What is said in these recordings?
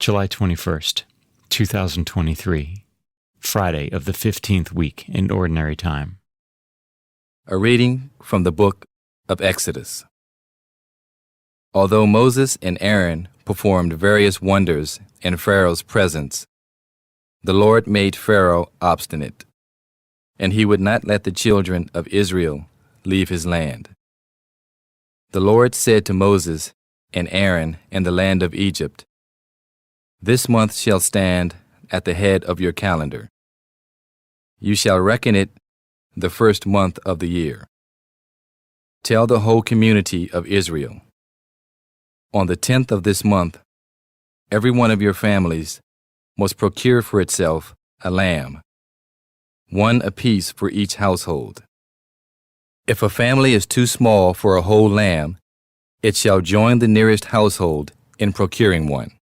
July 21st, 2023, Friday of the 15th week in Ordinary Time. A reading from the book of Exodus. Although Moses and Aaron performed various wonders in Pharaoh's presence, the Lord made Pharaoh obstinate, and he would not let the children of Israel leave his land. The Lord said to Moses and Aaron in the land of Egypt, "This month shall stand at the head of your calendar. You shall reckon it the first month of the year. Tell the whole community of Israel, on the 10th of this month, every one of your families must procure for itself a lamb, one apiece for each household. If a family is too small for a whole lamb, it shall join the nearest household in procuring one,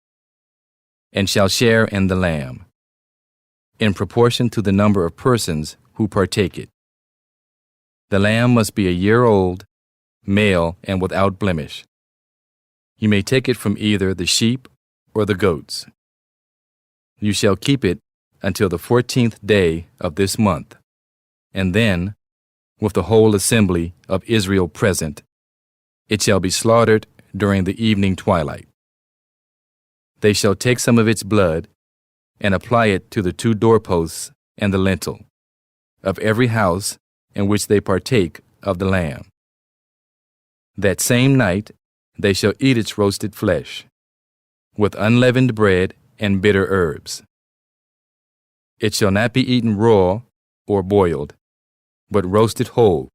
and shall share in the lamb, in proportion to the number of persons who partake it. The lamb must be a year old, male, and without blemish. You may take it from either the sheep or the goats. You shall keep it until the 14th day of this month, and then, with the whole assembly of Israel present, it shall be slaughtered during the evening twilight. They shall take some of its blood and apply it to the two doorposts and the lintel of every house in which they partake of the lamb. That same night they shall eat its roasted flesh, with unleavened bread and bitter herbs. It shall not be eaten raw or boiled, but roasted whole,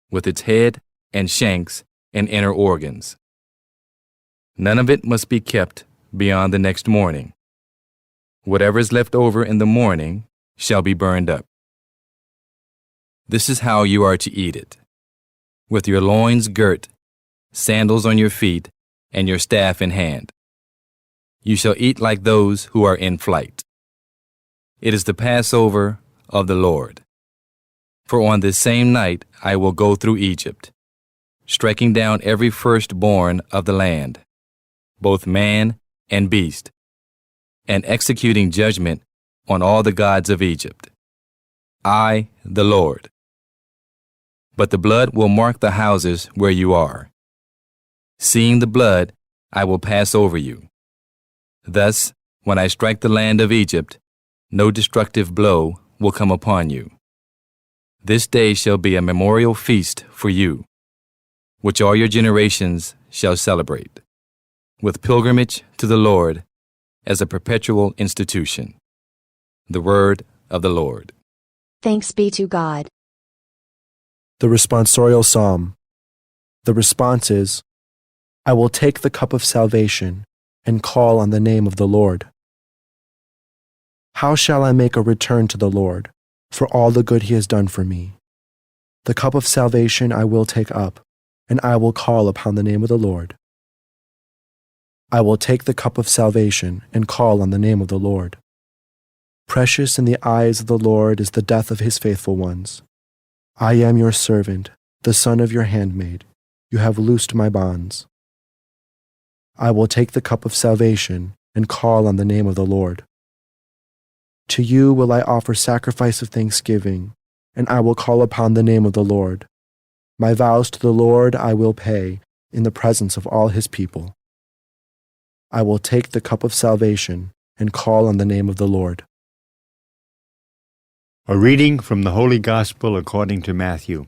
with its head and shanks and inner organs. None of it must be kept beyond the next morning. Whatever is left over in the morning shall be burned up. This is how you are to eat it: with your loins girt, sandals on your feet, and your staff in hand. You shall eat like those who are in flight. It is the Passover of the Lord. For on this same night I will go through Egypt, striking down every firstborn of the land, both man and beast, and executing judgment on all the gods of Egypt. I, the Lord. But the blood will mark the houses where you are. Seeing the blood, I will pass over you. Thus, when I strike the land of Egypt, no destructive blow will come upon you. This day shall be a memorial feast for you, which all your generations shall celebrate, with pilgrimage to the Lord as a perpetual institution." The word of the Lord. Thanks be to God. The responsorial psalm. The response is, "I will take the cup of salvation and call on the name of the Lord. How shall I make a return to the Lord for all the good he has done for me? The cup of salvation I will take up, and I will call upon the name of the Lord. I will take the cup of salvation and call on the name of the Lord. Precious in the eyes of the Lord is the death of his faithful ones. I am your servant, the son of your handmaid. You have loosed my bonds. I will take the cup of salvation and call on the name of the Lord. To you will I offer sacrifice of thanksgiving, and I will call upon the name of the Lord. My vows to the Lord I will pay in the presence of all his people. I will take the cup of salvation and call on the name of the Lord." A reading from the Holy Gospel according to Matthew.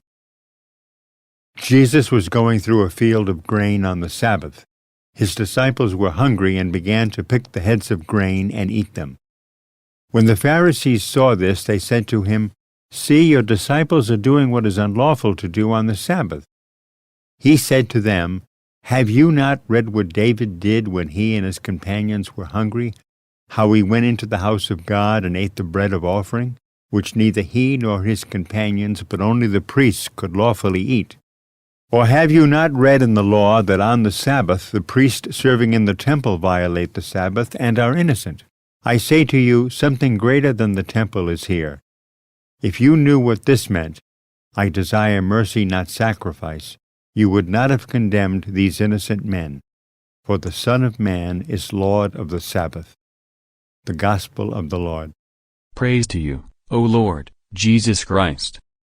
Jesus was going through a field of grain on the Sabbath. His disciples were hungry and began to pick the heads of grain and eat them. When the Pharisees saw this, they said to him, "See, your disciples are doing what is unlawful to do on the Sabbath." He said to them, "Have you not read what David did when he and his companions were hungry, how he went into the house of God and ate the bread of offering, which neither he nor his companions, but only the priests could lawfully eat? Or have you not read in the law that on the Sabbath the priests serving in the temple violate the Sabbath and are innocent? I say to you, something greater than the temple is here. If you knew what this meant, 'I desire mercy, not sacrifice,' you would not have condemned these innocent men. for the Son of Man is Lord of the Sabbath. The Gospel of the Lord. Praise to you, O Lord, Jesus Christ.